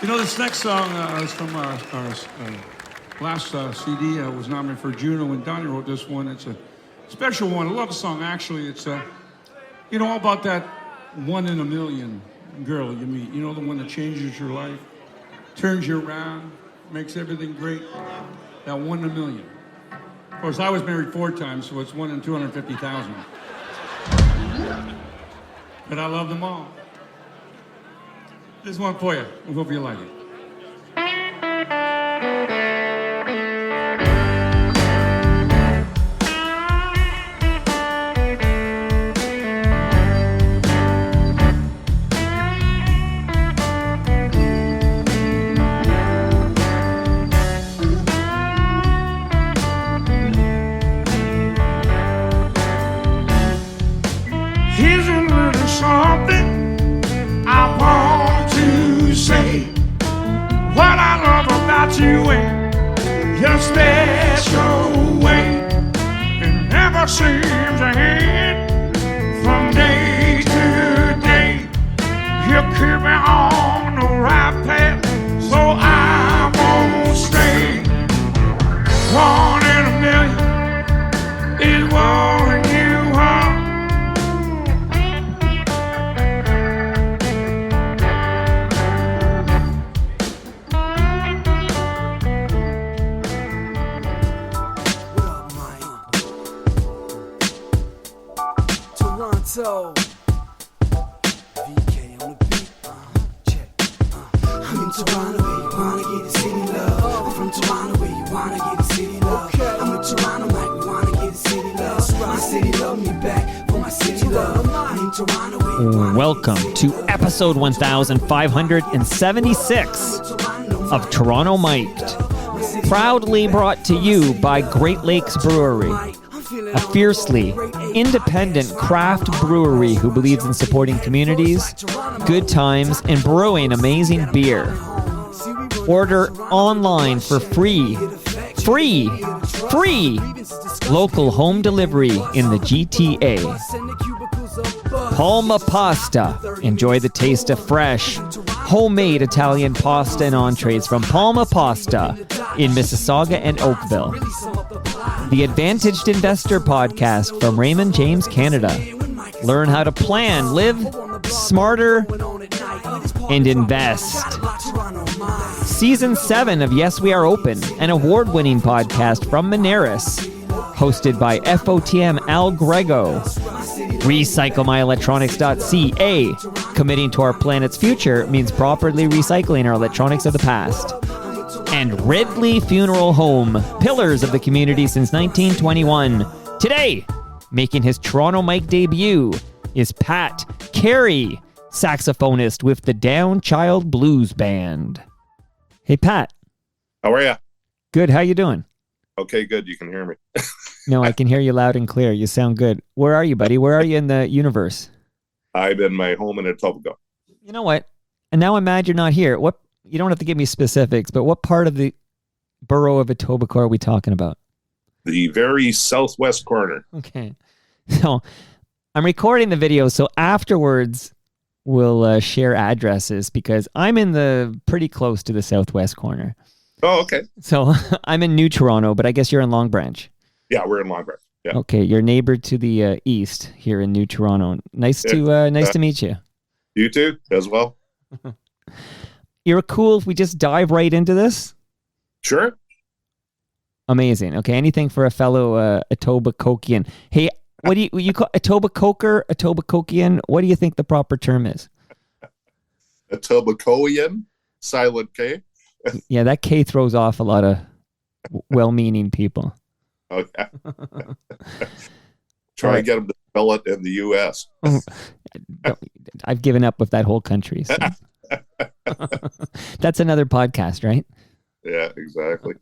You know, this next song is from our last CD. Was nominated for Juno, and Donnie wrote this one. It's a special one, a love song, actually. It's, all about that one in a million girl you meet. You know, the one that changes your life, turns you around, makes everything great. That one in a million. Of course, I was married 4 times, so it's 1 in 250,000. But I love them all. This one for you. I hope you like it. Here's a little something I want to say. What I love about you in your special way. It never seems to end from day to day. You keep me on the right path, so I won't stay. 1 in a million is what you are. So, VK on the beat, check. I'm in Toronto where you wanna get the city love. I'm from Toronto where you wanna get the city love. I'm in Toronto like we wanna get the city love. My city love me back for my city love. I'm in Toronto where you wanna Welcome to episode 1576 of Toronto Mic'd, proudly brought to you by Great Lakes Brewery, a fiercely independent craft brewery who believes in supporting communities, good times, and brewing amazing beer. Order online for free local home delivery in the GTA. Palma Pasta. Enjoy the taste of fresh, homemade Italian pasta and entrees from Palma Pasta in Mississauga and Oakville. The Advantaged Investor Podcast from Raymond James Canada. Learn how to plan, live smarter, and invest. Season 7 of Yes We Are Open, an award-winning podcast from Moneris, hosted by FOTM Al Grego. RecycleMyElectronics.ca. Committing to our planet's future means properly recycling our electronics of the past. And Ridley Funeral Home, pillars of the community since 1921. Today, making his Toronto Mic debut, is Pat Carey, saxophonist with the Downchild Blues Band. Hey, Pat. How are you? Good. How you doing? Okay, good. You can hear me. No, I can hear you loud and clear. You sound good. Where are you, buddy? Where are you in the universe? I'm in my home in Etobicoke. You know what? And now I'm mad you're not here. What? You don't have to give me specifics, but what part of the borough of Etobicoke are we talking about? The very southwest corner. Okay. So I'm recording the video, so afterwards we'll share addresses because I'm in the pretty close to the southwest corner. Oh, okay. So I'm in New Toronto, but I guess you're in Long Branch. Yeah, we're in Long Branch. Yeah. Okay, your neighbor to the east here in New Toronto. Nice to meet you. You too, as well. You're cool if we just dive right into this? Sure. Amazing. Okay, anything for a fellow Etobicokean. Hey, what do you call Etobicoker, Etobicokean? What do you think the proper term is? Etobicokean, silent K. Yeah, that K throws off a lot of well-meaning people. Okay. Try and get them to spell it in the U.S. I've given up with that whole country. So. That's another podcast, right? Yeah, exactly.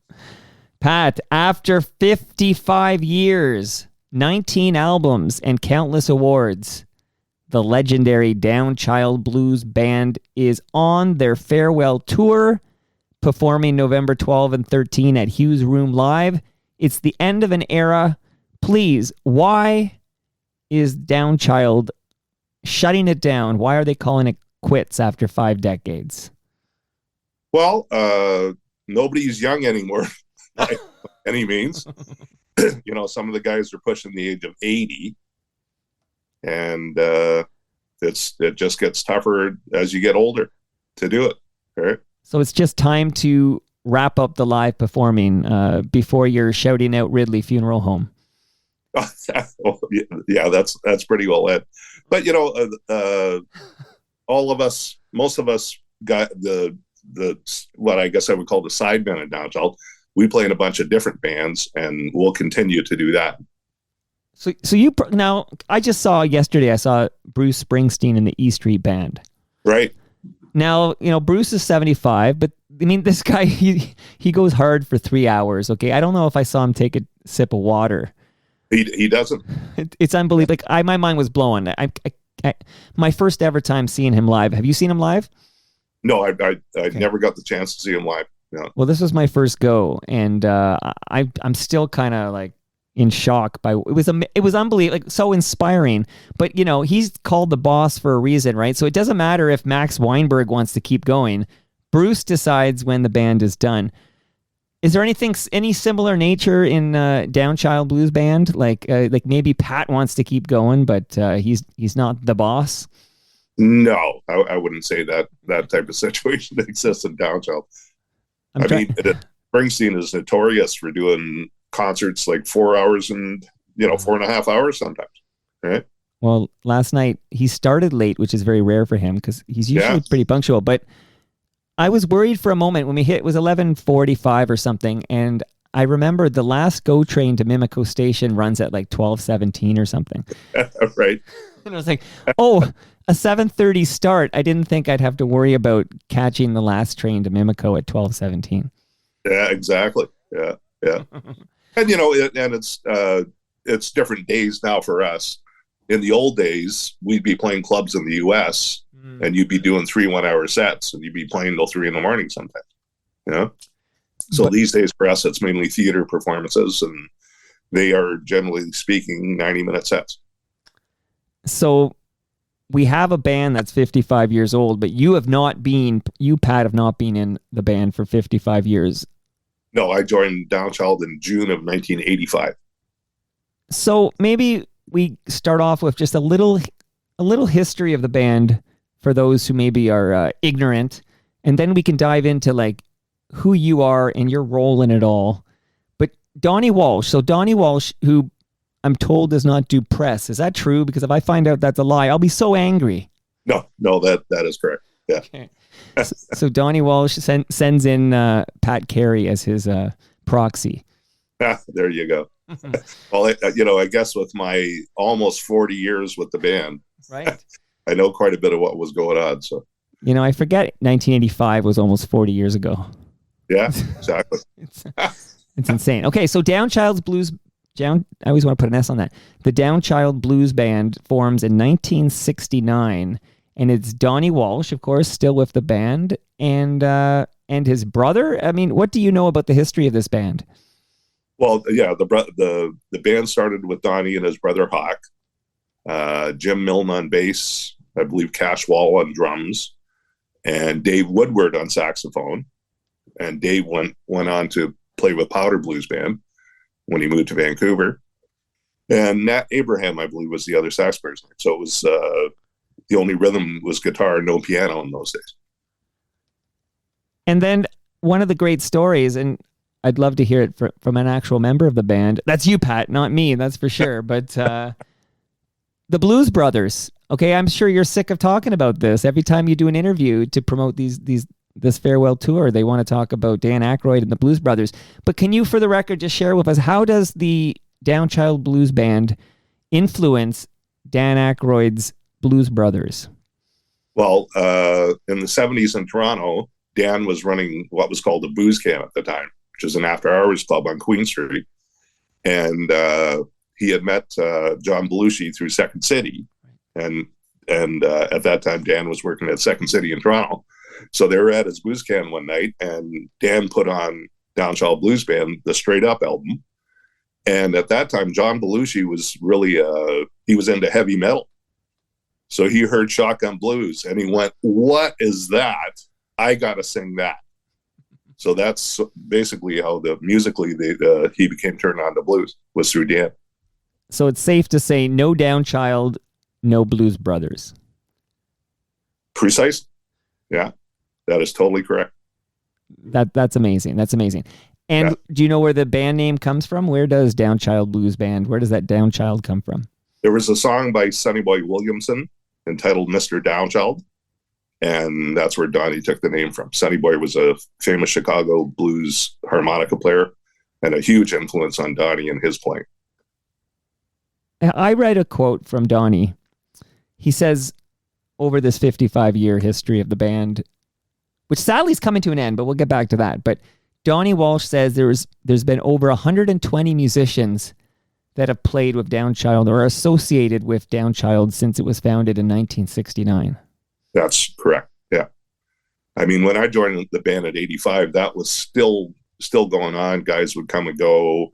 Pat, after 55 years, 19 albums, and countless awards, the legendary Downchild Blues Band is on their farewell tour, performing November 12 and 13 at Hughes Room Live. It's the end of an era. Please, why is Downchild shutting it down? Why are they calling it quits after 5 decades? Well, nobody's young anymore by any means. Some of the guys are pushing the age of 80, and it just gets tougher as you get older to do it. Right? So it's just time to wrap up the live performing before you're shouting out Ridley Funeral Home. Yeah, that's pretty well it. But all of us, most of us got the what I guess I would call the side band at Downchild. We play in a bunch of different bands, and we'll continue to do that. So now I just saw yesterday. I saw Bruce Springsteen in the E Street Band. Right. Now Bruce is 75, but I mean this guy he goes hard for 3 hours. Okay, I don't know if I saw him take a sip of water. He doesn't. It's unbelievable. Like my mind was blown. I my first ever time seeing him live. Have you seen him live? No, I never got the chance to see him live. No. Well, this was my first go, and I'm still kind of like in shock by it was unbelievable, like so inspiring. But he's called the boss for a reason, right? So it doesn't matter if Max Weinberg wants to keep going. Bruce decides when the band is done. Is there any similar nature in Downchild Blues Band? Like maybe Pat wants to keep going, but he's not the boss. No, I wouldn't say that type of situation exists in Downchild. Springsteen is notorious for doing concerts like 4 hours and 4.5 hours sometimes. Right. Well, last night he started late, which is very rare for him because he's usually pretty punctual. But I was worried for a moment when we hit. It was 11:45 or something, and I remember the last GO train to Mimico Station runs at like 12:17 or something. Right. And I was like, oh. A 7:30 start. I didn't think I'd have to worry about catching the last train to Mimico at 12:17. Yeah, exactly. Yeah. And it's different days now for us. In the old days, we'd be playing clubs in the U.S. and you'd be doing 3 1-hour sets, and you'd be playing till 3 a.m. sometimes. So these days for us, it's mainly theater performances, and they are generally speaking 90-minute sets. So we have a band that's 55 years old, but you, Pat, have not been in the band for 55 years. No, I joined Downchild in June of 1985. So maybe we start off with just a little history of the band for those who maybe are ignorant, and then we can dive into like who you are and your role in it all. But Donnie Walsh, who I'm told does not do press. Is that true? Because if I find out that's a lie, I'll be so angry. No, that is correct. Yeah. Okay. So Donnie Walsh sends in Pat Carey as his proxy. There you go. Well, I guess with my almost 40 years with the band, right? I know quite a bit of what was going on. So, I forget 1985 was almost 40 years ago. Yeah, exactly. It's insane. Okay, so Downchild Blues. I always want to put an S on that. The Downchild Blues Band forms in 1969, and it's Donnie Walsh, of course, still with the band, and his brother. I mean, what do you know about the history of this band? Well, yeah, the band started with Donnie and his brother Hawk, Jim Milne on bass, I believe Cash Wall on drums, and Dave Woodward on saxophone. And Dave went on to play with Powder Blues Band when he moved to Vancouver. And Nat Abraham, I believe, was the other sax player. So it was the only rhythm was guitar, no piano in those days. And then one of the great stories, and I'd love to hear it from an actual member of the band. That's you, Pat, not me, that's for sure. But the Blues Brothers. Okay, I'm sure you're sick of talking about this. Every time you do an interview to promote this farewell tour, they want to talk about Dan Aykroyd and the Blues Brothers. But can you, for the record, just share with us, how does the Downchild Blues Band influence Dan Aykroyd's Blues Brothers? Well, in the 70s in Toronto, Dan was running what was called the Booze Can at the time, which is an after-hours club on Queen Street. And he had met John Belushi through Second City. And at that time, Dan was working at Second City in Toronto. So they were at his Booze Can one night, and Dan put on Downchild Blues Band, the Straight Up album. And at that time, John Belushi was really, he was into heavy metal. So he heard Shotgun Blues, and he went, "What is that? I got to sing that." So that's basically how he became turned on to blues, was through Dan. So it's safe to say no Downchild, no Blues Brothers. Precise. Yeah, that is totally correct. That's amazing. That's amazing. And do you know where the band name comes from? Where does Downchild Blues Band, where does that Downchild come from? There was a song by Sonny Boy Williamson entitled Mr. Downchild, and that's where Donnie took the name from. Sonny Boy was a famous Chicago blues harmonica player and a huge influence on Donnie and his playing. I read a quote from Donnie. He says, over this 55-year history of the band, which sadly is coming to an end, but we'll get back to that. But Donnie Walsh says there's been over 120 musicians that have played with Downchild or are associated with Downchild since it was founded in 1969. That's correct. Yeah. I mean, when I joined the band at 85, that was still going on. Guys would come and go,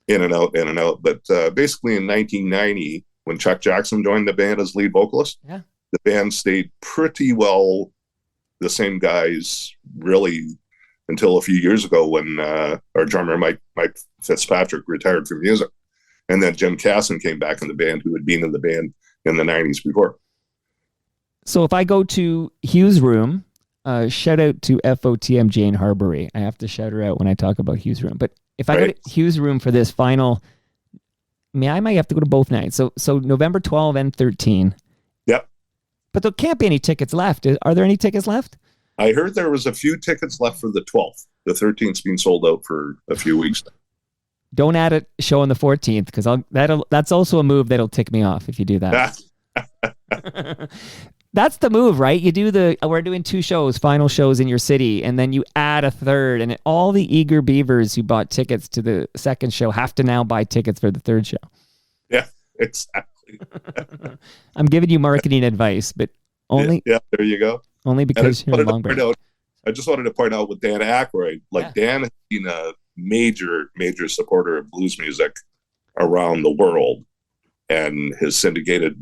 in and out. But basically in 1990, when Chuck Jackson joined the band as lead vocalist, the band stayed pretty well the same guys, really, until a few years ago when our drummer Mike Fitzpatrick retired from music, and then Jim Casson came back in the band, who had been in the band in the 90s before. So if I go to Hugh's room, shout out to FOTM Jane Harbury. I have to shout her out when I talk about Hugh's room. But if I go to Hugh's room for this final, I might have to go to both nights. So November 12 and 13. Yep. But there can't be any tickets left. Are there any tickets left? I heard there was a few tickets left for the 12th. The 13th's been sold out for a few weeks. Don't add a show on the 14th, because that's also a move that'll tick me off if you do that. That's the move, right? We're doing 2 shows, final shows in your city, and then you add a third, and all the eager beavers who bought tickets to the second show have to now buy tickets for the third show. Yeah, exactly. I'm giving you marketing advice, but only... Yeah, there you go. Only because you're in Longbourn. I just wanted to point out with Dan Aykroyd, Dan has been a major supporter of blues music around the world, and his syndicated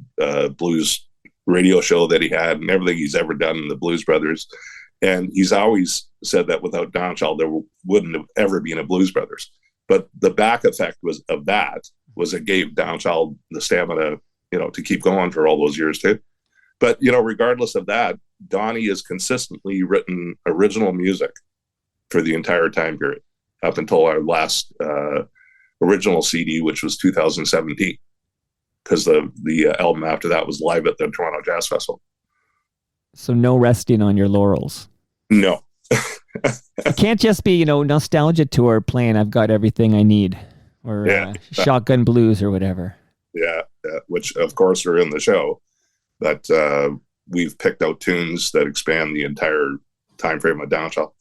blues radio show that he had and everything he's ever done in the Blues Brothers. And he's always said that without Downchild, there wouldn't have ever been a Blues Brothers. But the back effect was it gave Downchild the stamina, to keep going for all those years too. But, regardless of that, Donnie has consistently written original music for the entire time period up until our last original CD, which was 2017. Because the album after that was live at the Toronto Jazz Festival. So no resting on your laurels. No. It can't just be, nostalgia tour playing I've Got Everything I Need or Shotgun Blues or whatever. Yeah, which of course are in the show. But we've picked out tunes that expand the entire time frame of Downchild.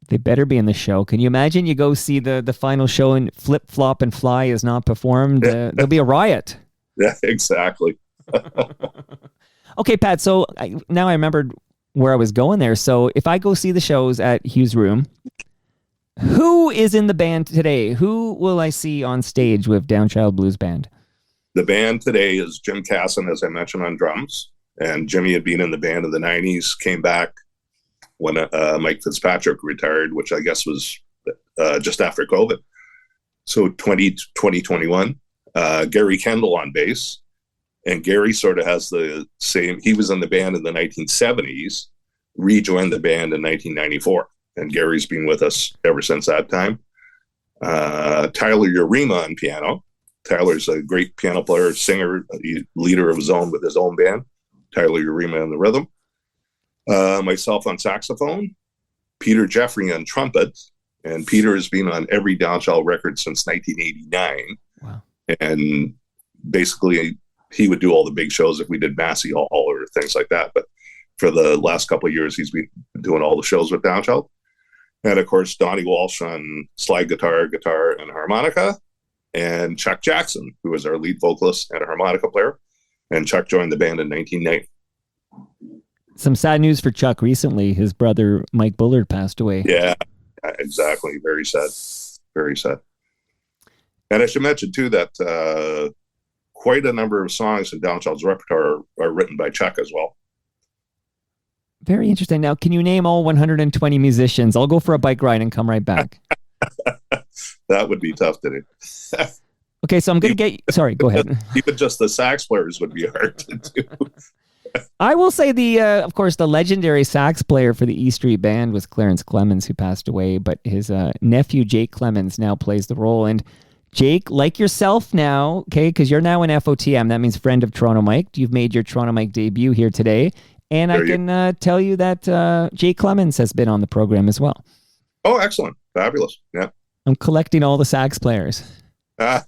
They better be in the show. Can you imagine you go see the final show and Flip, Flop, and Fly is not performed? There'll be a riot. Yeah, exactly. Okay, Pat, so now I remembered where I was going there. So if I go see the shows at Hugh's Room, who is in the band today? Who will I see on stage with Downchild Blues Band? The band today is Jim Casson, as I mentioned, on drums. And Jimmy had been in the band in the 90s, came back when Mike Fitzpatrick retired, which I guess was just after COVID. So 2021, Gary Kendall on bass. And Gary sort of has the same, he was in the band in the 1970s, rejoined the band in 1994. And Gary's been with us ever since that time. Tyler Urema on piano. Tyler's a great piano player, singer, leader of his own with his own band. Tyler Urema on the rhythm. Myself on saxophone, Peter Jeffrey on trumpet, and Peter has been on every Downchild record since 1989. Wow. And basically, he would do all the big shows if we did Massey Hall or things like that. But for the last couple of years, he's been doing all the shows with Downchild. And of course, Donnie Walsh on slide guitar, and harmonica, and Chuck Jackson, who was our lead vocalist and a harmonica player. And Chuck joined the band in 1990. Some sad news for Chuck recently. His brother, Mike Bullard, passed away. Yeah, exactly. Very sad. Very sad. And I should mention, too, that quite a number of songs in Downchild's repertoire are written by Chuck as well. Very interesting. Now, can you name all 120 musicians? I'll go for a bike ride and come right back. That would be tough to do. Okay, so I'm going to get... Sorry, go ahead. Even just the sax players would be hard to do. I will say of course, the legendary sax player for the E Street Band was Clarence Clemens, who passed away, but his nephew, Jake Clemens, now plays the role. And Jake, like yourself now, okay, because you're now an FOTM, that means Friend of Toronto Mike. You've made your Toronto Mike debut here today. And I can tell you that Jake Clemens has been on the program as well. Oh, excellent. Fabulous. Yeah. I'm collecting all the sax players. Well,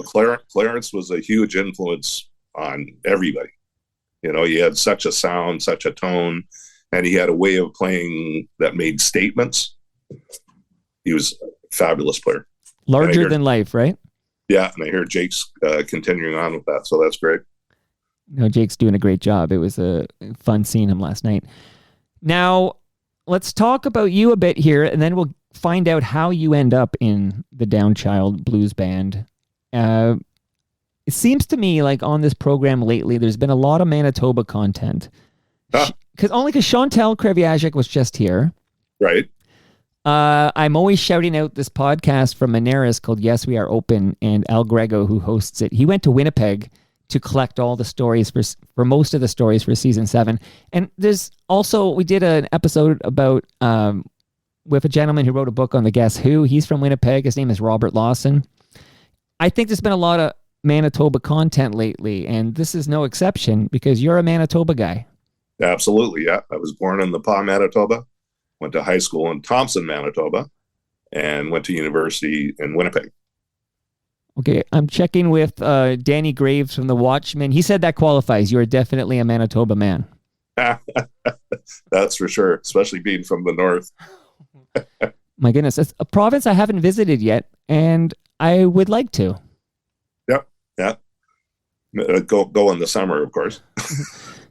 Clarence was a huge influence on everybody. You know, he had such a sound, such a tone, and he had a way of playing that made statements. He was a fabulous player. Larger than life, right? Yeah, and I hear Jake's continuing on with that, so that's great. No, Jake's doing a great job. It was a fun seeing him last night. Now, let's talk about you a bit here, and then we'll find out how you end up in the Downchild Blues Band. It seems to me like on this program lately, there's been a lot of Manitoba content. Because Chantal Kreviazek was just here. Right. I'm always shouting out this podcast from Monaris called Yes, We Are Open, and Al Grego, who hosts it, he went to Winnipeg to collect all the stories for most of the stories for season 7. And there's also, we did an episode about with a gentleman who wrote a book on the Guess Who. He's from Winnipeg. His name is Robert Lawson. I think there's been a lot of Manitoba content lately, and this is no exception because you're a Manitoba guy. Absolutely, yeah. I was born in the Pas, Manitoba, went to high school in Thompson, Manitoba, and went to university in Winnipeg. Okay, I'm checking with Danny Graves from The Watchman. He said that qualifies. You are definitely a Manitoba man. That's for sure, especially being from the north. My goodness, it's a province I haven't visited yet, and I would like to. Yeah. Go in the summer, of course.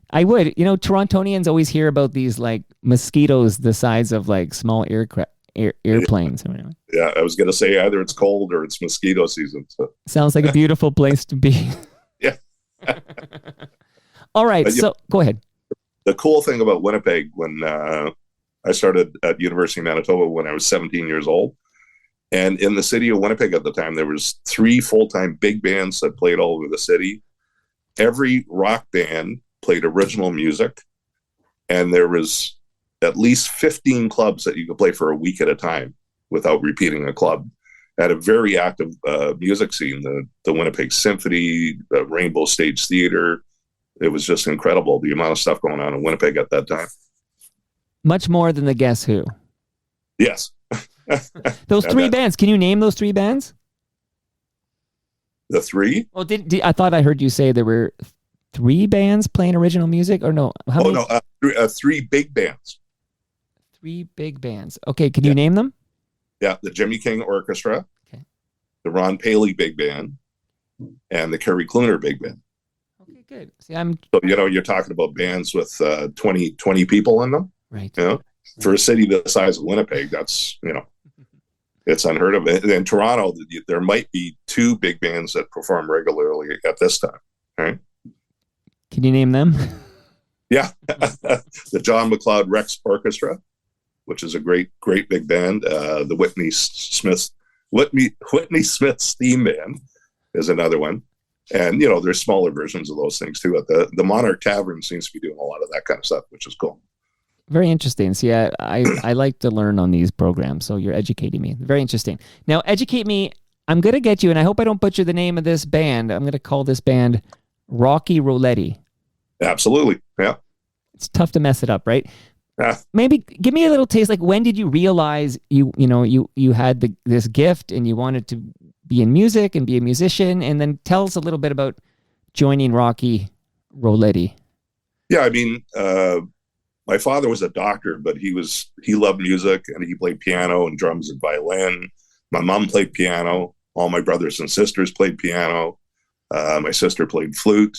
I would. You know, Torontonians always hear about these like mosquitoes the size of like small airplanes. Yeah, I was going to say either it's cold or it's mosquito season. So. Sounds like a beautiful place to be. Yeah. All right, so go ahead. The cool thing about Winnipeg, when I started at University of Manitoba when I was 17 years old, and in the city of Winnipeg at the time, there was 3 full-time big bands that played all over the city. Every rock band played original music, and there was at least 15 clubs that you could play for a week at a time without repeating a club. Had a very active music scene, the Winnipeg Symphony, the Rainbow Stage Theater. It was just incredible, the amount of stuff going on in Winnipeg at that time. Much more than the Guess Who. Yes. Those 3 bands. Can you name those 3 bands? The 3? Well, I thought I heard you say there were 3 bands playing original music, or no? No, 3 big bands. 3 big bands. Okay, can you name them? Yeah, the Jimmy King Orchestra, okay, the Ron Paley Big Band, and the Kerry Cluner Big Band. Okay, good. See, So, you're talking about bands with 20 people in them. Right. You know, for a city the size of Winnipeg, that's, it's unheard of. In Toronto, there might be 2 big bands that perform regularly at this time. Right? Can you name them? Yeah. The John McLeod Rex Orchestra, which is a great big band. The Whitney Smith's Theme Band is another one. And, there's smaller versions of those things too. The Monarch Tavern seems to be doing a lot of that kind of stuff, which is cool. Very interesting. See, I like to learn on these programs, so you're educating me. Very interesting. Now, educate me. I'm going to get you, and I hope I don't butcher the name of this band. I'm going to call this band Rocky Roulette. Absolutely, yeah. It's tough to mess it up, right? Yeah. Maybe give me a little taste. Like, when did you realize you had this gift and you wanted to be in music and be a musician? And then tell us a little bit about joining Rocky Roulette. Yeah, I mean, my father was a doctor, but he loved music, and he played piano and drums and violin. My mom played piano. All my brothers and sisters played piano. My sister played flute.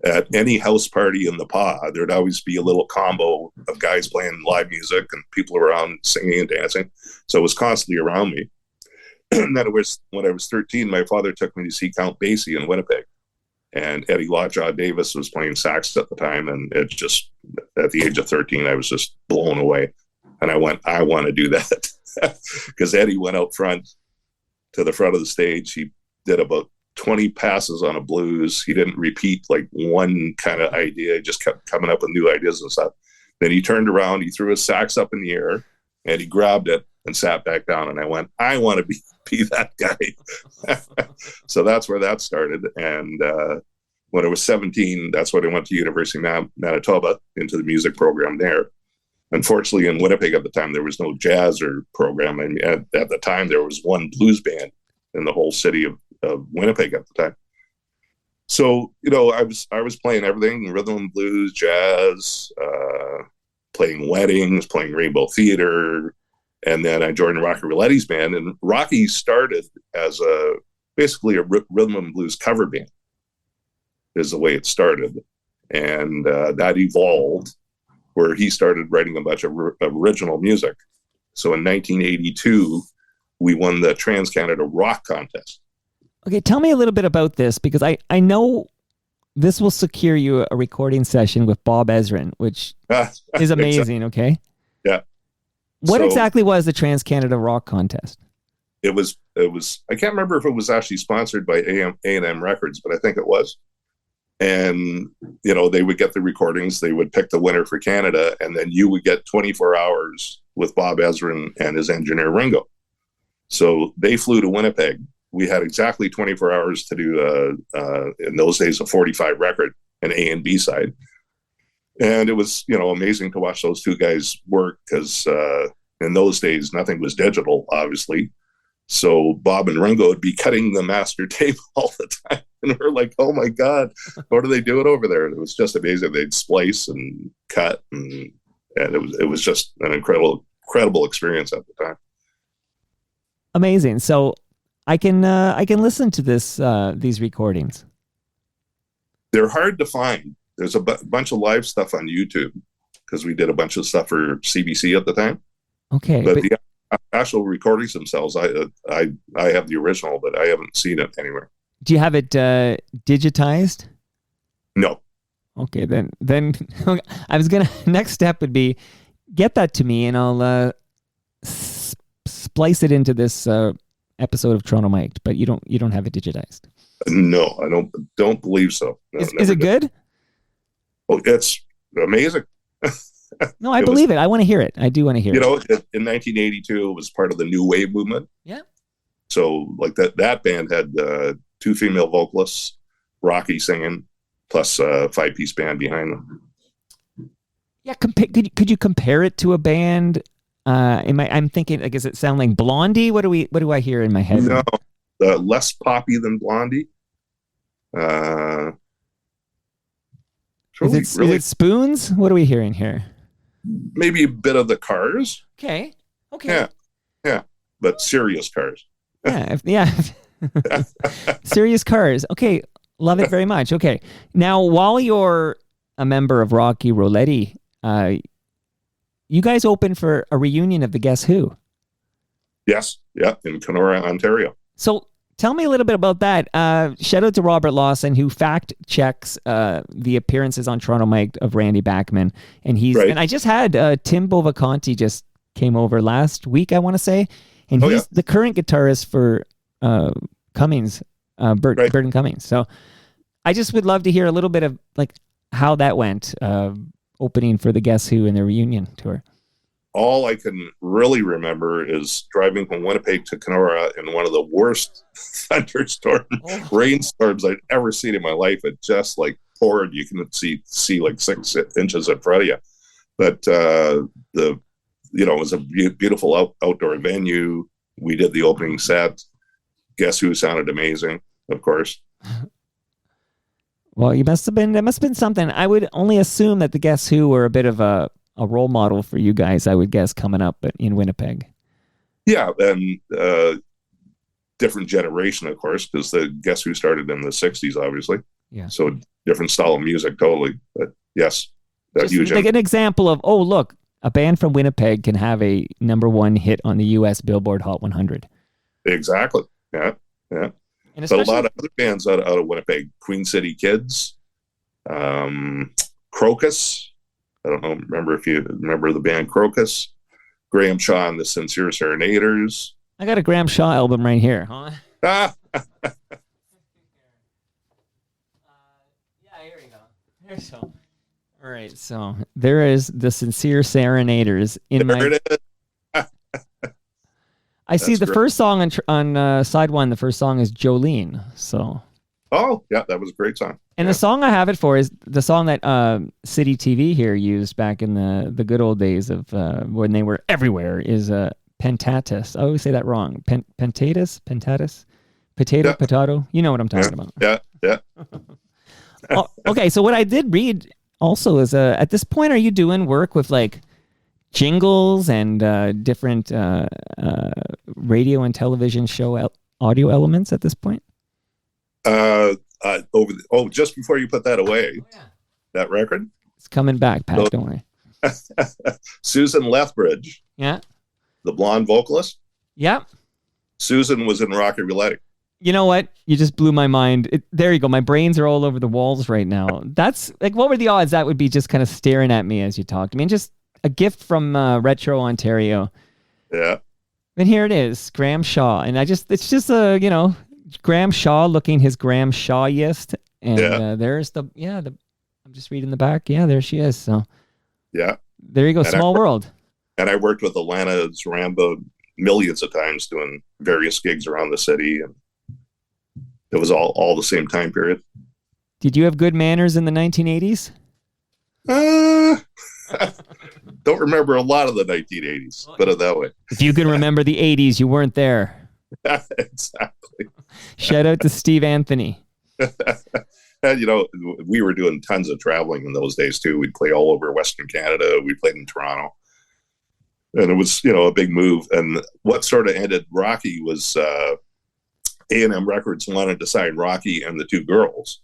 At any house party in the Pas, there'd always be a little combo of guys playing live music and people around singing and dancing. So it was constantly around me. And then when I was 13, my father took me to see Count Basie in Winnipeg. and Eddie Lockjaw Davis was playing sax at the time. And it just, at the age of 13, I was just blown away. And I went, I want to do that. Because Eddie went out front to the front of the stage. He did about 20 passes on a blues. He didn't repeat like one kind of idea. He just kept coming up with new ideas and stuff. Then he turned around, he threw his sax up in the air, and he grabbed it and sat back down. And I went, I want to be that guy. So that's where that started. And when I was 17, that's when I went to University of Manitoba into the music program there. Unfortunately, in Winnipeg at the time, there was no jazz or program. And at the time, there was one blues band in the whole city of Winnipeg at the time. So, I was playing everything, rhythm and blues, jazz, playing weddings, playing Rainbow Theater. And then I joined Rocky Rouletti's band. And Rocky started as basically a rhythm and blues cover band is the way it started. And that evolved where he started writing a bunch of original music. So in 1982, we won the Trans-Canada Rock Contest. Okay, tell me a little bit about this, because I know this will secure you a recording session with Bob Ezrin, which is amazing, okay? Yeah. What exactly was the Trans-Canada Rock Contest? It was. I can't remember if it was actually sponsored by A&M Records, but I think it was. And, they would get the recordings, they would pick the winner for Canada, and then you would get 24 hours with Bob Ezrin and his engineer Ringo. So they flew to Winnipeg. We had exactly 24 hours to do, in those days, a 45 record, an A and B side. And it was, amazing to watch those two guys work because in those days, nothing was digital, obviously. So Bob and Ringo would be cutting the master tape all the time. And we're like, oh my God, what are they doing over there? And it was just amazing. They'd splice and cut. And it was just an incredible experience at the time. Amazing. So I can listen to these recordings. They're hard to find. There's a bunch of live stuff on YouTube because we did a bunch of stuff for CBC at the time. Okay. But the actual recordings themselves, I have the original, but I haven't seen it anywhere. Do you have it digitized? No. Okay, then I was gonna. Next step would be get that to me, and I'll splice it into this episode of Toronto Mic'd. But you don't have it digitized. No, I don't believe so. No, is it good? Oh, it's amazing. No, I believe it. I want to hear it. I do want to hear it. In 1982, it was part of the New Wave movement. Yeah. So like that band had two female vocalists, Rocky singing, plus a 5-piece band behind them. Yeah, could you compare it to a band? I'm thinking, like, does it sound like Blondie? What do I hear in my head? No, less poppy than Blondie. Is it Spoons? What are we hearing here? Maybe a bit of the Cars. Okay. Yeah, but serious Cars. Yeah. Serious Cars. Okay, love it very much. Okay, now while you're a member of Rocky Rouletti, you guys opened for a reunion of the Guess Who? Yes, yeah, in Kenora, Ontario. So tell me a little bit about that. Shout out to Robert Lawson, who fact checks the appearances on Toronto Mike of Randy Bachman, and and I just had Tim Bovacanti just came over last week, I want to say, and he's the current guitarist for Cummings, Burton Cummings. So I just would love to hear a little bit of like how that went, opening for the Guess Who in their reunion tour. All I can really remember is driving from Winnipeg to Kenora in one of the worst rainstorms I'd ever seen in my life. It just like poured. You can see like 6 inches in front of you. But it was a beautiful outdoor venue. We did the opening set. Guess Who sounded amazing, of course. Well, there must have been something. I would only assume that the Guess Who were a bit of a role model for you guys, I would guess, coming up in Winnipeg. Yeah, and different generation, of course, because the Guess Who started in the 60s, obviously. Yeah. So different style of music, totally. But yes, that huge. Like an example of, oh, look, a band from Winnipeg can have a number 1 hit on the U.S. Billboard Hot 100. Exactly. Yeah. And but a lot of other bands out of Winnipeg, Queen City Kids, Crocus. I don't know. Remember if you remember the band Crocus? Graham Shaw and the Sincere Serenaders. I got a Graham Shaw album right here. Huh? Ah, Yeah, here we go. Here's so. All right, so there is the Sincere Serenaders in there my. it is. I see the great. first song on side one. The first song is Jolene. So. Oh, yeah, that was a great song. And the song I have it for is the song that City TV here used back in the good old days of when they were everywhere. Is Pentatus. I always say that wrong. Pentatus. Yeah. Potato. You know what I'm talking about. Yeah. Oh, okay, so what I did read also is at this point, are you doing work with like jingles and different radio and television show audio elements at this point? Just before you put that away, that record, It's coming back, Pat. Don't worry. Susan Lethbridge, Yeah. the blonde vocalist. Yeah. Susan was in Rocky Roulette. You know what? You just blew my mind. There you go. My brains are all over the walls right now. That's like, what were the odds that would be just kind of staring at me as you talked? I mean, just a gift from Retro Ontario. Yeah. And here it is, Graham Shaw. And it's just Graham Shaw looking his Graham Shaw-iest. And there's I'm just reading the back. Yeah, there she is. So Yeah. there you go. Small world. And I worked with Alana Zaramba millions of times doing various gigs around the city. And it was all the same time period. Did you have good manners in the 1980s? Don't remember a lot of the 1980s, put it that way. If you can remember the 80s, you weren't there. Exactly. Shout out to Steve Anthony. And, we were doing tons of traveling in those days, too. We'd play all over Western Canada. We played in Toronto. And it was, a big move. And what sort of ended Rocky was A&M Records wanted to sign Rocky and the two girls,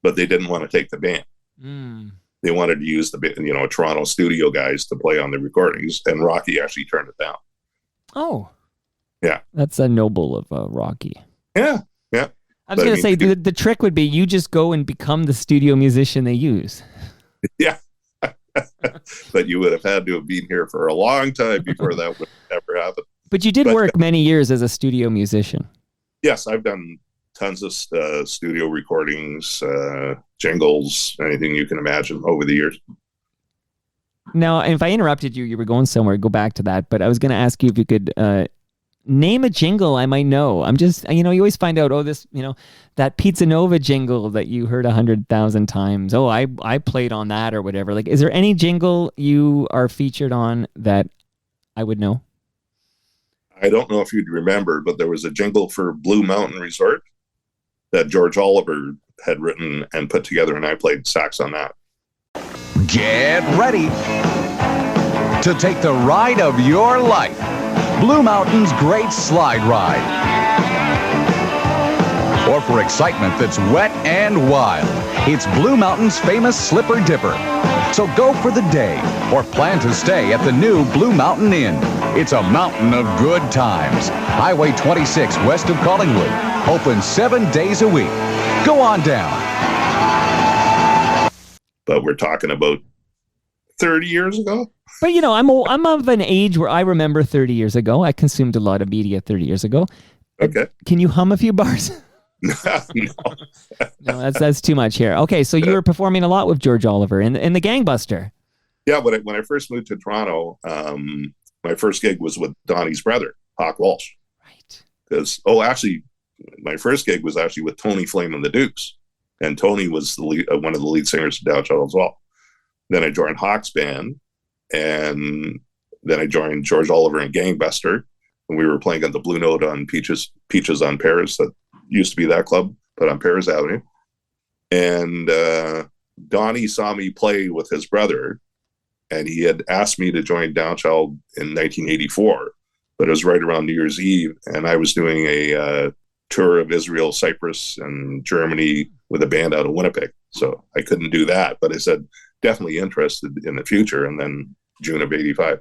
but they didn't want to take the band. Mm. They wanted to use the, Toronto studio guys to play on the recordings, and Rocky actually turned it down. Oh. Yeah. That's a noble of Rocky. Yeah. I was going to say, the trick would be you just go and become the studio musician they use. Yeah. But you would have had to have been here for a long time before that would ever happen. But you did work many years as a studio musician. Yes, I've done tons of studio recordings, jingles, anything you can imagine over the years. Now, if I interrupted you, you were going somewhere, go back to that. But I was going to ask you if you could name a jingle I might know. I'm just, you always find out, that Pizza Nova jingle that you heard 100,000 times. Oh, I played on that or whatever. Like, is there any jingle you are featured on that I would know? I don't know if you'd remember, but there was a jingle for Blue Mountain Resort that George Oliver had written and put together, and I played sax on that. Get ready to take the ride of your life. Blue Mountain's Great Slide Ride. Or for excitement that's wet and wild, it's Blue Mountain's famous Slipper Dipper. So go for the day or plan to stay at the new Blue Mountain Inn. It's a mountain of good times. Highway 26 west of Collingwood. Open 7 days a week. Go on down. But we're talking about 30 years ago. But I'm of an age where I remember 30 years ago. I consumed a lot of media 30 years ago. Okay. Can you hum a few bars? No. No, that's too much here. Okay, so you were performing a lot with George Oliver in the Gangbuster. Yeah, when I first moved to Toronto, my first gig was with Donnie's brother, Hawk Walsh. Right. Actually, my first gig was actually with Tony Flame and the Dukes, and Tony was one of the lead singers of Downchild as well. Then I joined Hawk's band, and then I joined George Oliver and Gangbuster, and we were playing at the Blue Note on Peaches on Paris. That used to be that club, but on Paris Avenue. And Donnie saw me play with his brother, and he had asked me to join Downchild in 1984, but it was right around New Year's Eve, and I was doing a tour of Israel, Cyprus, and Germany with a band out of Winnipeg. So I couldn't do that, but I said, definitely interested in the future, and then June of 85.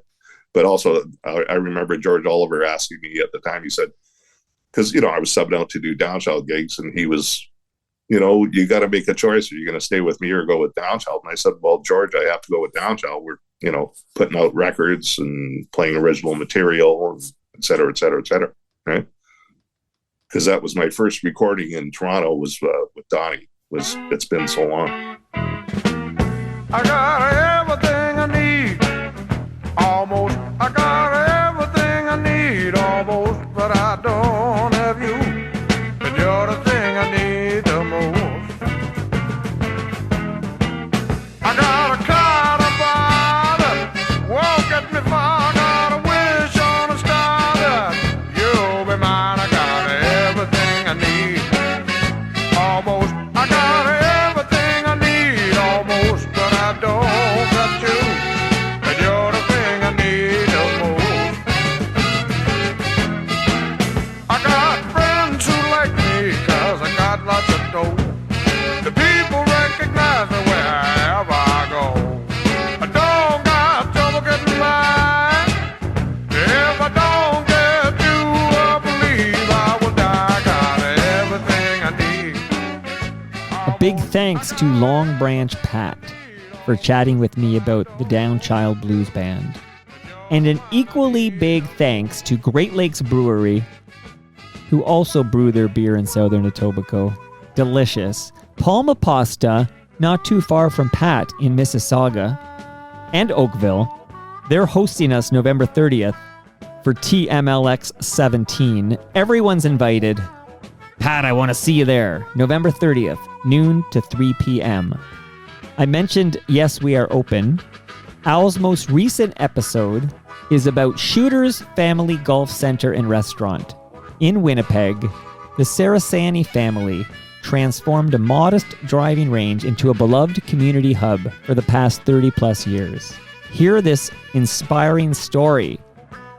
But also, I remember George Oliver asking me at the time, he said, because, I was subbing out to do Downchild gigs, and he was, you got to make a choice. Are you going to stay with me or go with Downchild? And I said, well, George, I have to go with Downchild. We're, putting out records and playing original material, and et cetera, et cetera, et cetera. Right. Because that was my first recording in Toronto was with Donnie. It's been so long. I got everything I need, almost. I got everything I need, almost, but I don't have you. And you're the thing I need the most. I got a cloud about it, won't get me far. I got a wish on a star that you'll be mine. I got everything I need, almost. I got everything I need, almost, but I don't got you. And you're the thing I need the most. I got friends who like me, 'cause I got lots of dough. The people recognize me wherever I go. I don't got trouble getting by. If I don't get you, I believe I will die. I got everything I need. A big thanks to Long Branch Pat for chatting with me about the Downchild Blues Band. And an equally big thanks to Great Lakes Brewery, who also brew their beer in Southern Etobicoke. Delicious. Palma Pasta, not too far from Pat in Mississauga, and Oakville. They're hosting us November 30th for TMLX 17. Everyone's invited. Pat, I want to see you there. November 30th, noon to 3 p.m. I mentioned Yes, We Are Open. Al's most recent episode is about Shooter's Family Golf Center and Restaurant. In Winnipeg, the Sarasani family transformed a modest driving range into a beloved community hub for the past 30-plus years. Hear this inspiring story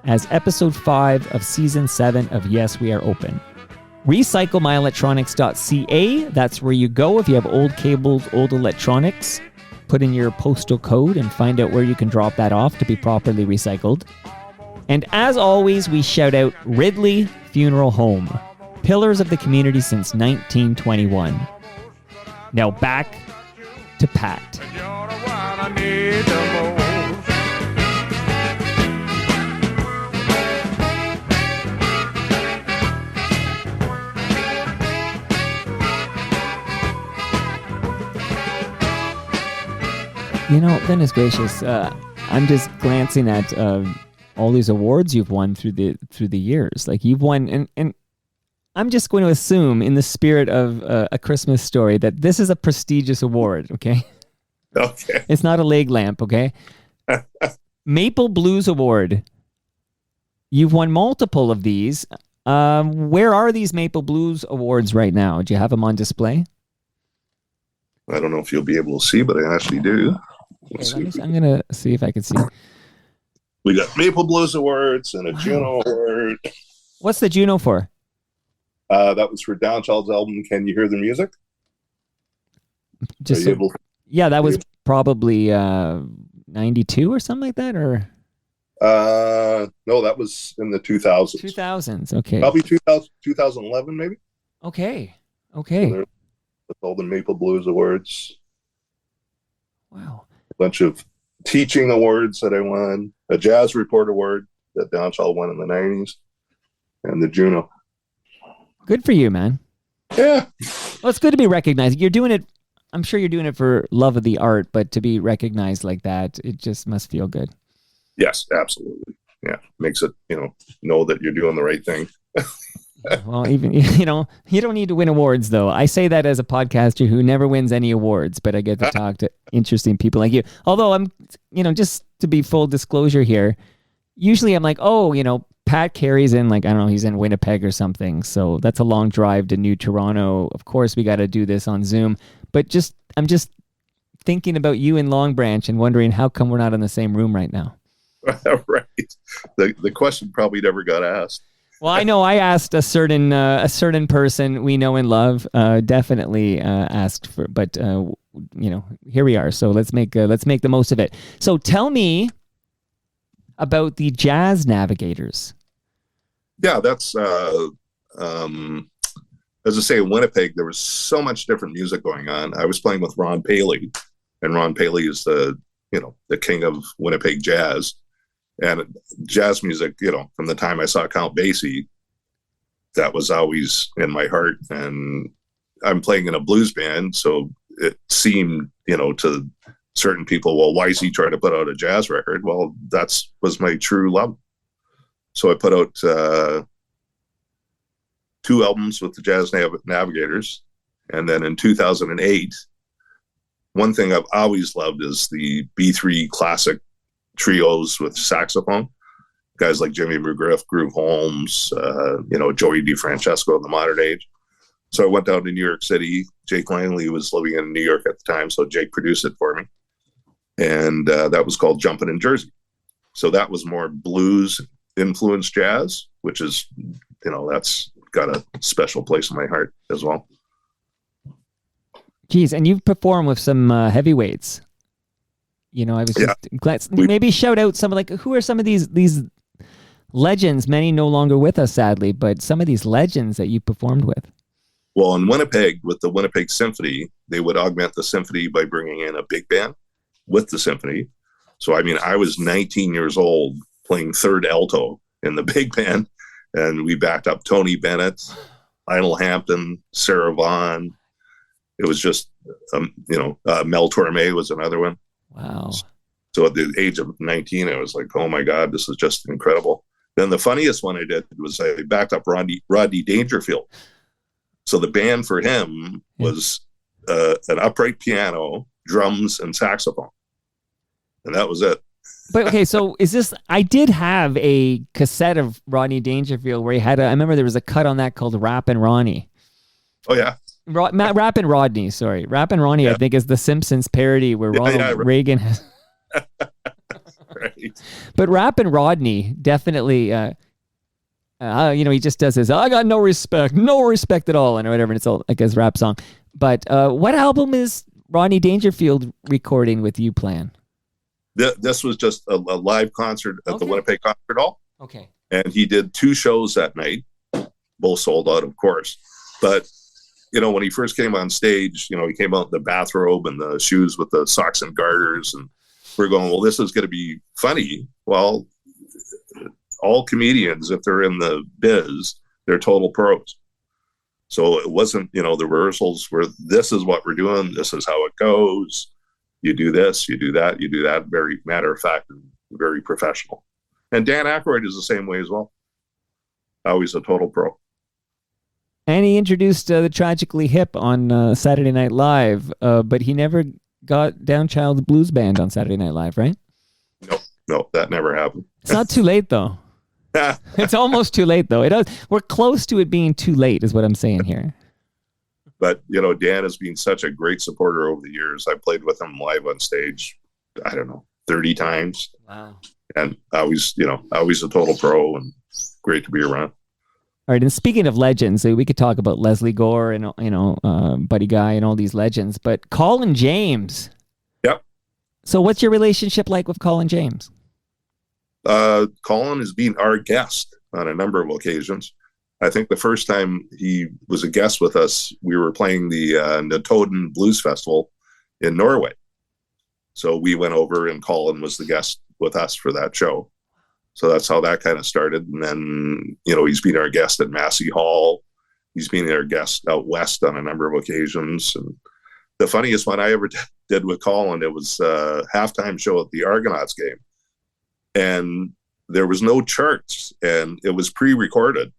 as episode 5 of season 7 of Yes, We Are Open. RecycleMyElectronics.ca, that's where you go if you have old cables, old electronics. Put in your postal code and find out where you can drop that off to be properly recycled. And as always, we shout out Ridley Funeral Home, pillars of the community since 1921. Now back to Pat. You're the one I need the most. Goodness gracious, I'm just glancing at all these awards you've won through the years. Like you've won, and I'm just going to assume, in the spirit of A Christmas Story, that this is a prestigious award. Okay. Okay. It's not a leg lamp. Okay. Maple Blues Award. You've won multiple of these. Where are these Maple Blues Awards right now? Do you have them on display? I don't know if you'll be able to see, but I actually do. I'm going to see if I can see. We got Maple Blues Awards and a Juno Award. What's the Juno for? That was for Downchild's album, Can You Hear the Music? Yeah, that was probably 92 or something like that, or? No, that was in the 2000s. 2000s, okay. Probably 2011, maybe. Okay. With all the Maple Blues Awards. Wow. A bunch of teaching awards that I won. A Jazz Report Award that Downchild won in the 90s. And the Juno. Good for you, man. Yeah. Well, it's good to be recognized. You're doing it, I'm sure you're doing it for love of the art, but to be recognized like that, it just must feel good. Yes, absolutely. Yeah. Makes it, know that you're doing the right thing. Well, even, you don't need to win awards, though. I say that as a podcaster who never wins any awards, but I get to talk to interesting people like you. Although I'm, just to be full disclosure here, usually I'm like, Pat Carey's in, I don't know, he's in Winnipeg or something. So that's a long drive to New Toronto. Of course, we got to do this on Zoom. But I'm just thinking about you in Long Branch and wondering how come we're not in the same room right now. Right. The question probably never got asked. Well, I know I asked a certain person we know and love, definitely asked for, but here we are. So let's make the most of it. So tell me about the Jazz Navigators. Yeah, that's as I say, in Winnipeg, there was so much different music going on. I was playing with Ron Paley, and Ron Paley is the king of Winnipeg jazz. And jazz music, from the time I saw Count Basie, that was always in my heart. And I'm playing in a blues band, so it seemed, to certain people, well, why is he trying to put out a jazz record? Well, was my true love. So I put out 2 albums with the Jazz Navigators. And then in 2008, one thing I've always loved is the B3 classic trios with saxophone. Guys like Jimmy McGriff, Groove Holmes, Joey DeFrancesco in the modern age. So I went down to New York City. Jake Langley was living in New York at the time, so Jake produced it for me. And that was called Jumpin' in Jersey. So that was more blues influenced jazz, which is, that's got a special place in my heart as well. Geez, and you've performed with some heavyweights. I was just glad. Maybe shout out some who are some of these legends? Many no longer with us, sadly, but some of these legends that you performed with. Well, in Winnipeg, with the Winnipeg Symphony, they would augment the symphony by bringing in a big band with the symphony. So, I was 19 years old playing third alto in the big band, and we backed up Tony Bennett, Lionel Hampton, Sarah Vaughan. It was just, Mel Torme was another one. Wow. So at the age of 19, I was like, oh my God, this is just incredible. Then the funniest one I did was I backed up Rodney Dangerfield. So the band for him was an upright piano, drums, and saxophone. And that was it. But okay, so I did have a cassette of Rodney Dangerfield where he had I remember there was a cut on that called Rappin' Ronnie. Oh, yeah. Rappin' Rodney, sorry. Rappin' Ronnie, I think, is the Simpsons parody where Ronald Reagan has... Right. But Rappin' Rodney definitely, he just does his, I got no respect at all, and whatever, and it's all like his rap song. But what album is Rodney Dangerfield recording with you playing? This was just a live concert at the Winnipeg Concert Hall. Okay. And he did 2 shows that night, both sold out, of course. But, when he first came on stage, he came out in the bathrobe and the shoes with the socks and garters. And we're going, well, this is going to be funny. Well, all comedians, if they're in the biz, they're total pros. So it wasn't, the rehearsals were, this is what we're doing. This is how it goes. You do this, you do that, you do that. Very matter of fact and very professional. And Dan Aykroyd is the same way as well. Always a total pro. And he introduced the Tragically Hip on Saturday Night Live, but he never got Downchild Blues Band on Saturday Night Live, right? No, that never happened. It's not too late, though. It's almost too late, though. We're close to it being too late, is what I'm saying here. But, Dan has been such a great supporter over the years. I played with him live on stage, 30 times. Wow. And always a total pro and great to be around. All right, and speaking of legends, we could talk about Leslie Gore and Buddy Guy and all these legends, but Colin James. Yep. So, what's your relationship like with Colin James? Colin has been our guest on a number of occasions. I think the first time he was a guest with us, we were playing the Notodden Blues Festival in Norway. So we went over, and Colin was the guest with us for that show. So that's how that kind of started. And then, he's been our guest at Massey Hall. He's been our guest out west on a number of occasions. And the funniest one I ever did with Colin, it was a halftime show at the Argonauts game. And there was no charts, and it was pre-recorded.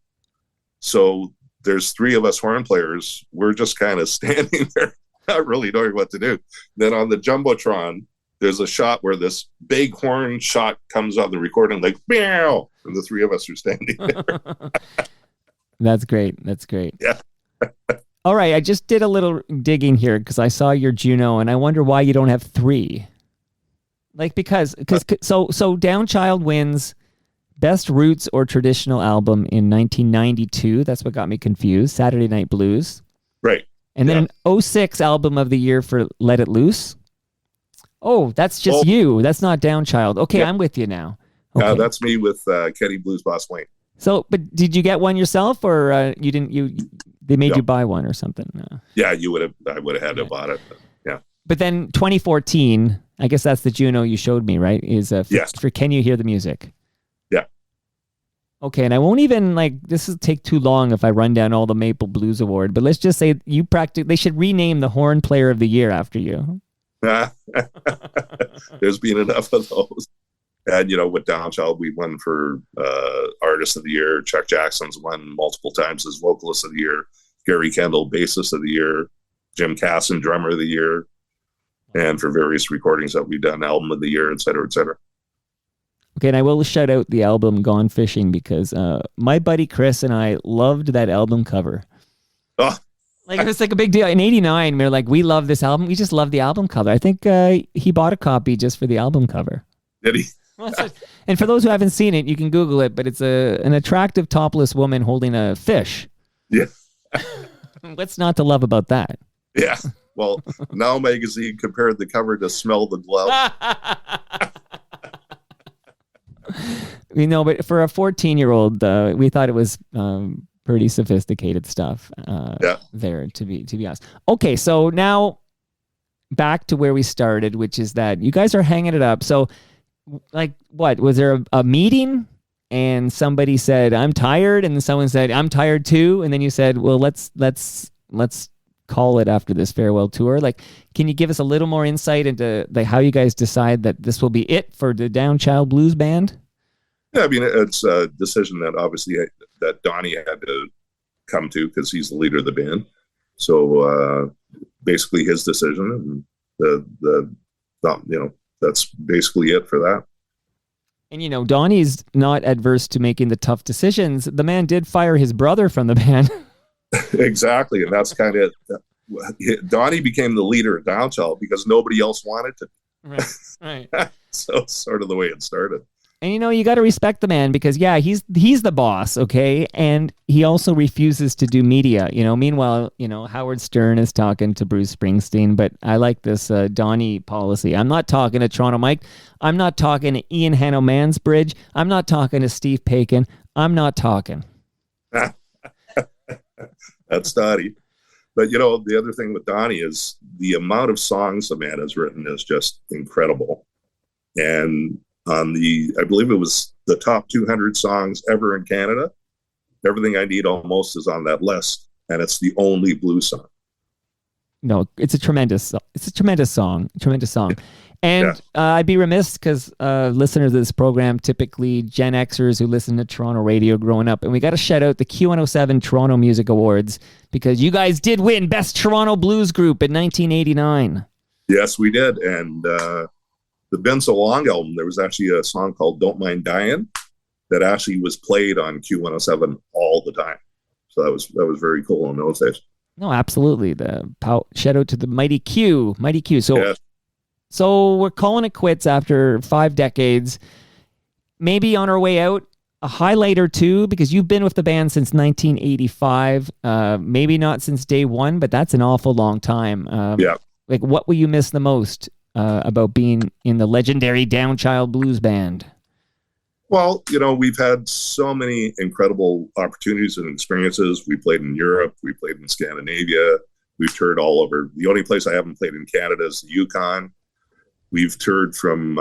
So there's 3 of us horn players. We're just kind of standing there, not really knowing what to do. Then on the Jumbotron, there's a shot where this big horn shot comes on the recording, like, meow, and the 3 of us are standing there. That's great. Yeah. All right, I just did a little digging here because I saw your Juno, and I wonder why you don't have 3. Because Downchild wins Best Roots or Traditional Album in 1992. That's what got me confused. Saturday Night Blues. Right. And then an 06 Album of the Year for Let It Loose. Oh, that's just you. That's not Downchild. Okay, I'm with you now. Okay. That's me with Kenny Blues Boss Wayne. So, but did you get one yourself, or you didn't? They made No. you buy one or something? Yeah, I would have had to have bought it. But yeah. But then 2014, I guess that's the Juno you showed me, right? Is Yes. for Can You Hear the Music? Yeah. Okay, and I won't even this will take too long if I run down all the Maple Blues Award. But let's just say they should rename the Horn Player of the Year after you. There's been enough of those. And, with Downchild, we won for Artist of the Year. Chuck Jackson's won multiple times as Vocalist of the Year. Gary Kendall, Bassist of the Year. Jim Casson, Drummer of the Year. And for various recordings that we've done, Album of the Year, et cetera, et cetera. Okay, and I will shout out the album Gone Fishing because my buddy Chris and I loved that album cover. Oh. It was like a big deal. In '89, we were like, we love this album. We just love the album cover. I think he bought a copy just for the album cover. Did he? And for those who haven't seen it, you can Google it, but it's an attractive topless woman holding a fish. Yeah. What's not to love about that? Yeah. Well, Now Magazine compared the cover to Smell the Glove. But for a 14-year-old, we thought it was pretty sophisticated stuff there, to be honest. Okay, so now back to where we started, which is that you guys are hanging it up. So, what? Was there a meeting and somebody said, I'm tired, and then someone said, I'm tired too, and then you said, well, let's call it after this farewell tour? Can you give us a little more insight into how you guys decide that this will be it for the Downchild Blues Band? Yeah, I mean, it's a decision that obviously that Donnie had to come to because he's the leader of the band. So basically his decision, and that's basically it for that. And Donnie's not adverse to making the tough decisions. The man did fire his brother from the band. Exactly, and that's kind of Donnie became the leader of Downchild because nobody else wanted to. Right. So it's sort of the way it started. And you got to respect the man because he's the boss, okay? And he also refuses to do media, Meanwhile, Howard Stern is talking to Bruce Springsteen, but I like this Donnie policy. I'm not talking to Toronto Mike. I'm not talking to Ian Hanno Mansbridge. I'm not talking to Steve Paikin. I'm not talking. That's Donnie. But the other thing with Donnie is the amount of songs the man has written is just incredible. And on I believe it was the top 200 songs ever in Canada, Everything I Need Almost is on that list, and it's the only blues song. No, it's a tremendous song. And I'd be remiss because listeners of this program, typically Gen Xers who listen to Toronto radio growing up, and we got to shout out the Q107 Toronto Music Awards because you guys did win Best Toronto Blues Group in 1989. Yes, we did. And the Been So Long album, there was actually a song called Don't Mind Dying that actually was played on Q107 all the time. So that was very cool in those days. No, absolutely. Shout out to the Mighty Q. So, yes. So we're calling it quits after 5 decades. Maybe on our way out, a highlight or two, because you've been with the band since 1985. Maybe not since day one, but that's an awful long time. What will you miss the most about being in the legendary Downchild Blues Band? Well, we've had so many incredible opportunities and experiences. We played in Europe. We played in Scandinavia. We've toured all over. The only place I haven't played in Canada is the Yukon. We've toured from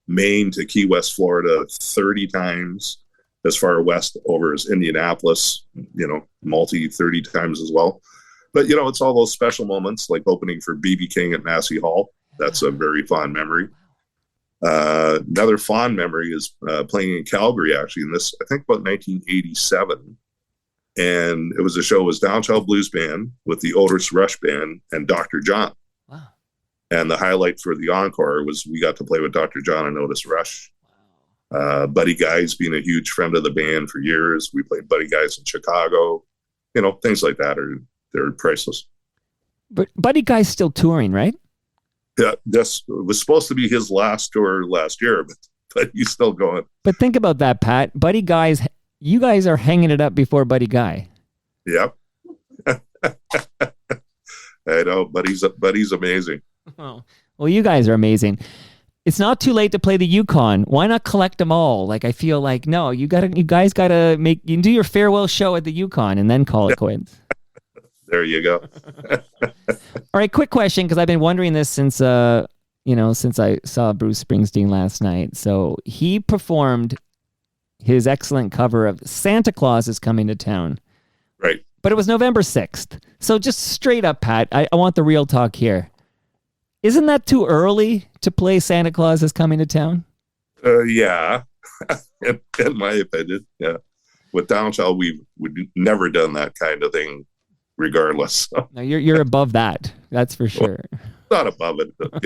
Maine to Key West, Florida 30 times, as far west over as Indianapolis, 30 times as well. But, it's all those special moments like opening for B.B. King at Massey Hall. That's a very fond memory. Another fond memory is playing in Calgary, actually, in this, I think about 1987. And it was Downchild Blues Band with the Otis Rush Band and Dr. John. Wow. And the highlight for the encore was we got to play with Dr. John and Otis Rush. Wow. Buddy Guy's been a huge friend of the band for years. We played Buddy Guy's in Chicago. Things like that they're priceless. But Buddy Guy's still touring, right? Yeah, this was supposed to be his last tour last year, but he's still going. But think about that, Pat. You guys are hanging it up before Buddy Guy. Yep. I know, Buddy's amazing. Well, you guys are amazing. It's not too late to play the Yukon. Why not collect them all? Like, I feel like, no, you guys gotta do your farewell show at the Yukon and then call it quits. There you go. All right, quick question, because I've been wondering this since since I saw Bruce Springsteen last night. So he performed his excellent cover of Santa Claus is Coming to Town. Right. But it was November 6th. So just straight up, Pat, I want the real talk here. Isn't that too early to play Santa Claus is Coming to Town? Yeah, in my opinion, yeah. With Downchild, we've never done that kind of thing, regardless. So. No, you're above that. That's for sure. Well, not above it, but,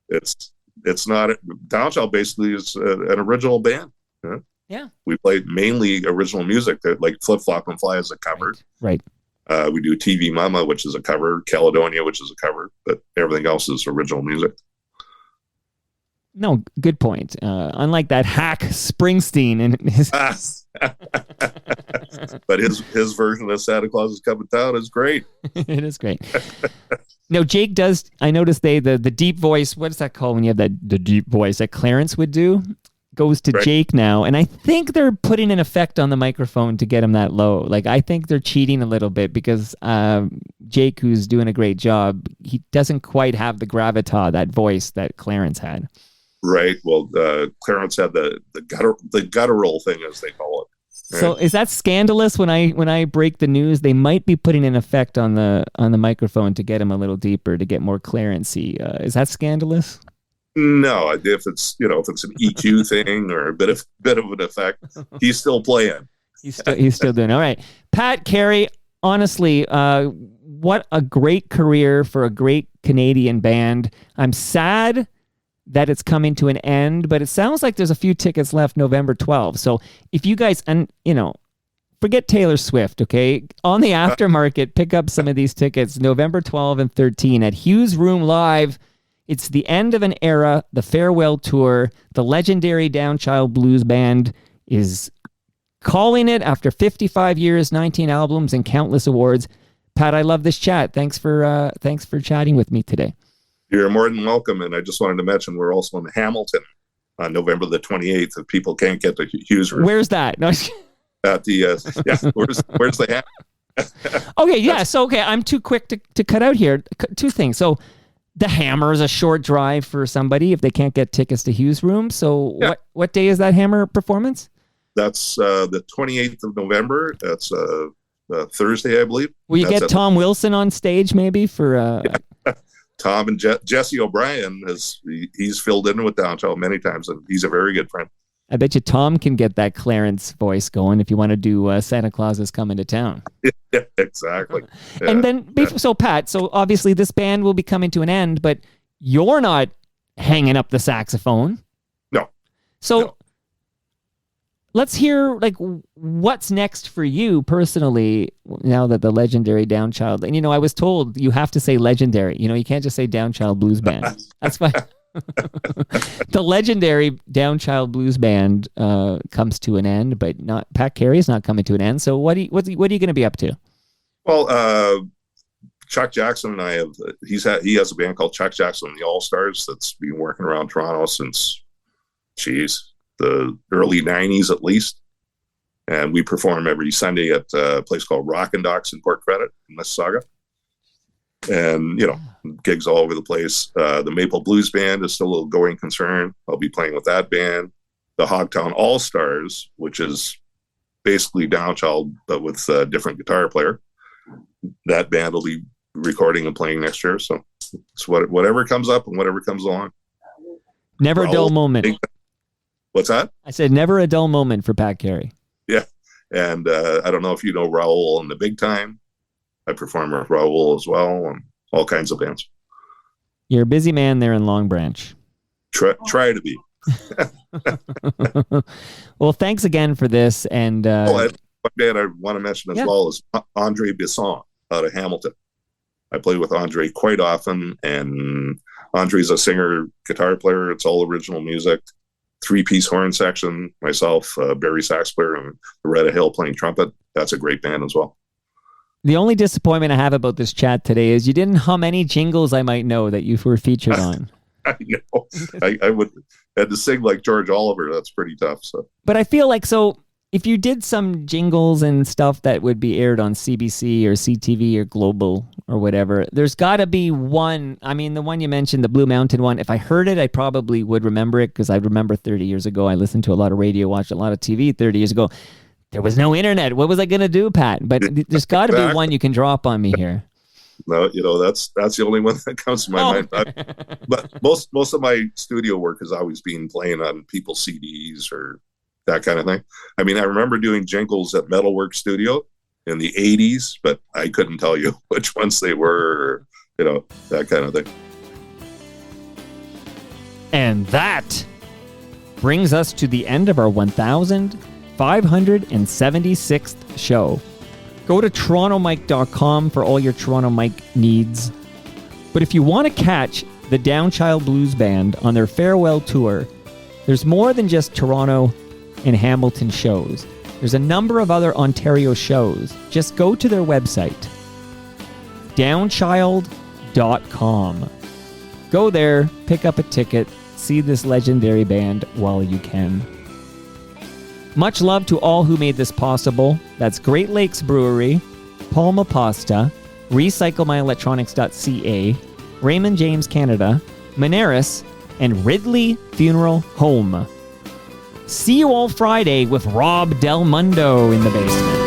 it's not. Downchild basically is an original band. Yeah. Yeah. We play mainly original music, that like Flip Flop and Fly is a cover. Right. We do TV Mama, which is a cover, Caledonia, which is a cover, but everything else is original music. No, good point. Unlike that hack Springsteen and his... But his version of Santa Claus is Coming to Town is great. It is great. No, Jake does. I noticed the deep voice. What is that called when you have the deep voice that Clarence would do? Goes to Jake now, and I think they're putting an effect on the microphone to get him that low. Like, I think they're cheating a little bit because Jake, who's doing a great job, he doesn't quite have the gravitas, that voice that Clarence had. Right. Well, Clarence had the guttural thing, as they call it. Right? So is that scandalous? When I break the news, they might be putting an effect on the microphone to get him a little deeper, to get more clarency. Is that scandalous? No, if it's an EQ thing or a bit of an effect, he's still playing. He's still doing all right. Pat Carey, honestly, what a great career for a great Canadian band. I'm sad that it's coming to an end, but it sounds like there's a few tickets left November 12th. So if you guys, forget Taylor Swift, okay? On the aftermarket, pick up some of these tickets, November 12 and 13 at Hughes Room Live. It's the end of an era, the farewell tour. The legendary Downchild Blues Band is calling it after 55 years, 19 albums, and countless awards. Pat, I love this chat. Thanks for chatting with me today. You're more than welcome. And I just wanted to mention we're also in Hamilton on November the 28th. If people can't get to Hughes Room. Where's that? No. At the where's the Okay, yeah. So I'm too quick to cut out here. Two things. So the Hammer is a short drive for somebody if they can't get tickets to Hughes Room. So yeah. What day is that Hammer performance? That's the 28th of November. That's Thursday, I believe. Will you get Tom Wilson on stage maybe for? Tom and Jesse O'Brien he's filled in with Downchild many times, and he's a very good friend. I bet you Tom can get that Clarence voice going if you want to do Santa Claus is Coming to Town. Yeah, exactly. Yeah. And then, so Pat, so obviously this band will be coming to an end, but you're not hanging up the saxophone. No. So no. Let's hear what's next for you personally now that the legendary Downchild, and I was told you have to say legendary. You can't just say Downchild Blues Band. That's why the legendary Downchild Blues Band comes to an end, but not Pat Carey's not coming to an end. So what are you going to be up to? Well, Chuck Jackson and I he has a band called Chuck Jackson and the All Stars that's been working around Toronto since the early 90s at least. And we perform every Sunday at a place called Rockin' Docks in Port Credit in Mississauga. And, gigs all over the place. The Maple Blues Band is still a going concern. I'll be playing with that band. The Hogtown All Stars, which is basically Downchild, but with a different guitar player. That band will be recording and playing next year. So it's whatever comes up and whatever comes along. Never a dull moment. What's that? I said never a dull moment for Pat Carey. Yeah. And I don't know if you know Raoul and the Big Time. I perform with Raoul as well and all kinds of bands. You're a busy man there in Long Branch. Try to be. Well, thanks again for this. And one band I want to mention as well is Andre Bisson out of Hamilton. I play with Andre quite often, and Andre's a singer, guitar player. It's all original music. 3-piece horn section, myself, Barry sax player, and Loretta Hill playing trumpet. That's a great band as well. The only disappointment I have about this chat today is you didn't hum any jingles I might know that you were featured on. I know. I would had to sing like George Oliver. That's pretty tough. So, but I feel like, so if you did some jingles and stuff that would be aired on CBC or CTV or Global or whatever, there's got to be one. I mean, the one you mentioned, the Blue Mountain one, if I heard it, I probably would remember it, because I remember 30 years ago, I listened to a lot of radio, watched a lot of TV 30 years ago. There was no internet. What was I going to do, Pat? But there's got to be one you can drop on me here. No, that's the only one that comes to my mind. But most of my studio work has always been playing on people's CDs or that kind of thing. I mean, I remember doing jingles at Metalwork Studio in the 80s, but I couldn't tell you which ones they were, or, that kind of thing. And that brings us to the end of our 1,576th show. Go to torontomike.com for all your Toronto Mike needs. But if you want to catch the Downchild Blues Band on their farewell tour, there's more than just Toronto and Hamilton shows. There's a number of other Ontario shows. Just go to their website, downchild.com. Go there, pick up a ticket, see this legendary band while you can. Much love to all who made this possible. That's Great Lakes Brewery, Palma Pasta, RecycleMyElectronics.ca, Raymond James Canada, Moneris, and Ridley Funeral Home. See you all Friday with Rob Del Mundo in the basement.